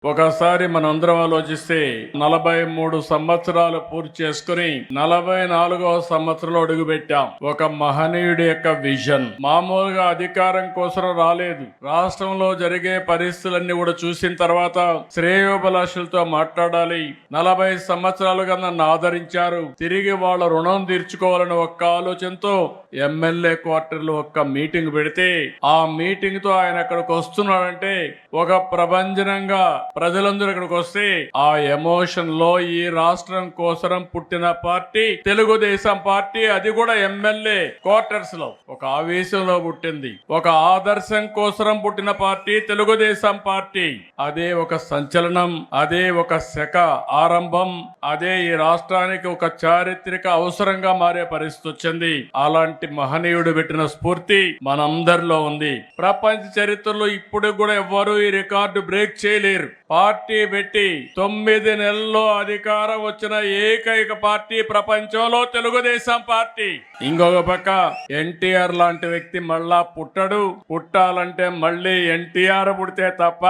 ఒకసారి మనందరం ఆలోచిస్తే 43 సంవత్సరాలు పూర్తి చేసుకుని 44వ సంవత్సరంలో అడుగుపెట్టాం. ఒక మహనీయుడి యొక్క విజన్ మామూలుగా అధికారం కోసం రాలేదు. రాష్ట్రంలో జరిగే పరిస్థితులన్నీ కూడా చూసిన తర్వాత శ్రేయోభిలాషులతో మాట్లాడాలి. 40 సంవత్సరాలుగా నన్ను ఆదరించారు, తిరిగి వాళ్ళ రుణం తీర్చుకోవాలని ఒక్క ఆలోచనతో ఎమ్మెల్యే క్వార్టర్లో ఒక్క మీటింగ్ పెడితే ఆ మీటింగ్ తో ఆయన అక్కడికి వస్తున్నాడంటే ఒక ప్రభంజనంగా ప్రజలందరూ ఇక్కడికి వస్తే ఆ ఎమోషన్ లో ఈ రాష్ట్రం కోసం పుట్టిన పార్టీ తెలుగుదేశం పార్టీ, అది కూడా ఎమ్మెల్యే క్వార్టర్స్ లో ఒక ఆవేశంలో పుట్టింది. ఒక ఆదర్శం కోసం పుట్టిన పార్టీ తెలుగుదేశం పార్టీ. అదే ఒక సంచలనం, అదే ఒక శక ఆరంభం, అదే ఈ రాష్ట్రానికి ఒక చారిత్రక అవసరంగా మారే పరిస్థితి వచ్చింది. అలాంటి మహనీయుడు పెట్టిన స్ఫూర్తి మనందరిలో ఉంది. ప్రపంచ చరిత్రలో ఇప్పుడు కూడా ఎవ్వరూ ఈ రికార్డు బ్రేక్ చేయలేరు. పార్టీ పెట్టి 9 నెలల్లో అధికారం వచ్చిన ఏకైక పార్టీ ప్రపంచంలో తెలుగుదేశం పార్టీ. ఇంకొక పక్క ఎన్టీఆర్ లాంటి వ్యక్తి మళ్ళా పుట్టడు. పుట్టాలంటే మళ్ళీ ఎన్టీఆర్ పుడితే తప్ప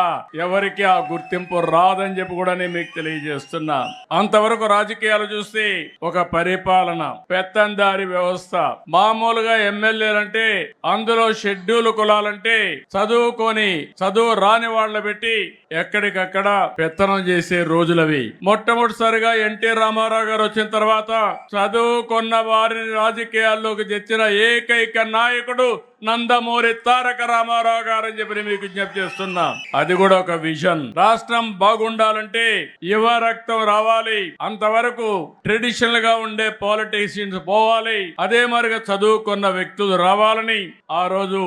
ఎవరికి ఆ గుర్తింపు రాదని చెప్పి కూడా నేను మీకు తెలియజేస్తున్నా. అంతవరకు రాజకీయాలు చూస్తే ఒక పరిపాలన, పెత్తందారి వ్యవస్థ. మామూలుగా ఎమ్మెల్యేలంటే అందులో షెడ్యూల్ కులాలంటే చదువు రాని వాళ్ళని పెట్టి ఎక్కడికక్కడ పెత్తనం చేసే రోజులవి. మొట్టమొదటిసారిగా ఎన్టీ రామారావు గారు వచ్చిన తర్వాత చదువుకున్న వారిని రాజకీయాల్లోకి తెచ్చిన ఏకైక నాయకుడు నందమూరి తారక రామారావు గారు అని చెప్పి మీకు విజ్ఞప్తి చేస్తున్నా. అది కూడా ఒక విజన్. రాష్ట్రం బాగుండాలంటే యువ రక్తం రావాలి. అంతవరకు ట్రెడిషనల్ గా ఉండే పాలిటిషియన్స్ పోవాలి. అదే మరిగా చదువుకున్న వ్యక్తులు రావాలని ఆ రోజు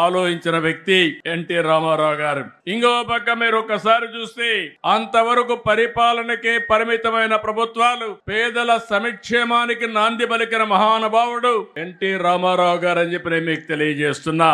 ఆలోచించిన వ్యక్తి ఎన్టీ రామారావు గారు. ఇంకో పక్క మీరు ఒక్కసారి చూస్తే అంతవరకు పరిపాలనకే పరిమితమైన ప్రభుత్వాలు పేదల సంక్షేమానికి నాంది పలికిన మహానుభావుడు ఎన్టీ రామారావు గారు అని చెప్పి నేను మీకు తెలియజేస్తున్నా.